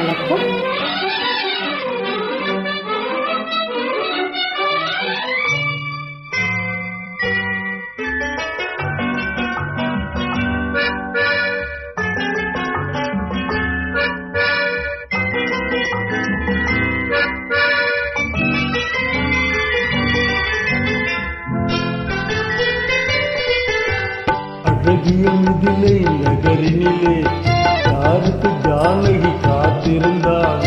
வணக்கம். அழகியமிதிலே நகரினிலே யாருக்கு ஜானகி காத்திருந்தாள்?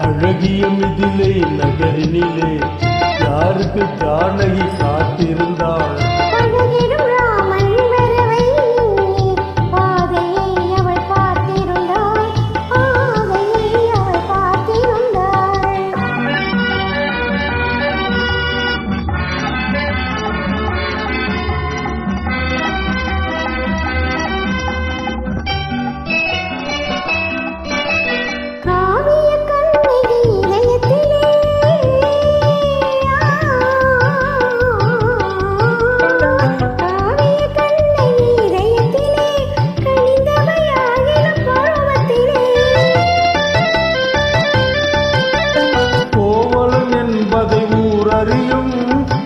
அழகியமிதிலே நகரினிலே யாருக்கு ஜானகி காத்திருந்தாள்?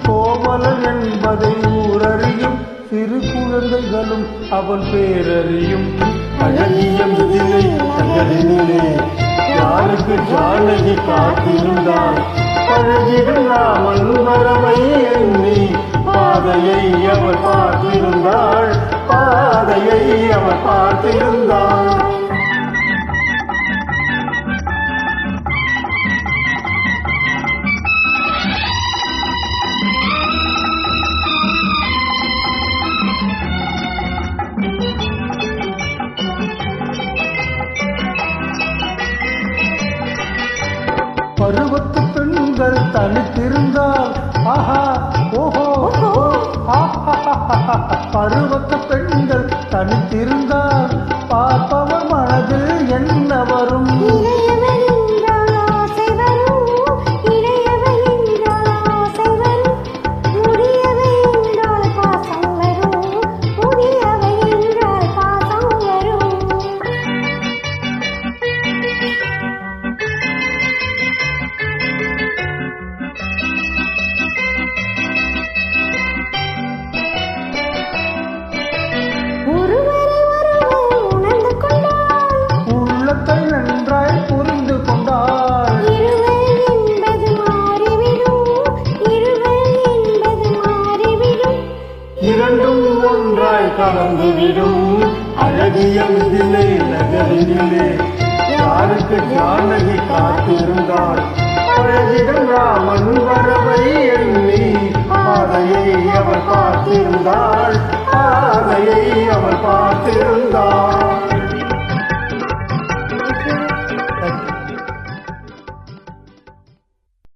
கோவலன் என்பதை ஊரறியும் சிறு குழந்தைகளும் அவன் பேரறியும். அழகியமிதிலே நகரினிலே யாருக்கு ஜானகி காத்திருந்தாள்? பழகிடும் ராமன் வரவை எண்ணி பாதையை அவள் பார்த்திருந்தாள், பாதையை அவள் பார்த்திருந்தாள். பருவத்து பெண்கள் தனித்திருந்தால் ஆஹா ஓஹோ, பருவத்து பெண்கள் தனித்திருந்தால் பார்ப்பவர் மனதில் என்ன வரும்? நன்றாய் புரிந்து கொண்டாள். இரண்டும் ஒன்றாய் கலந்துவிடும். அழகியமிதிலே நகரினிலே யாருக்கு ஜானகி காத்திருந்தாள்? பழகிடும் ராமன் வரவை எண்ணி பாதையை அவள் பார்த்திருந்தாள்.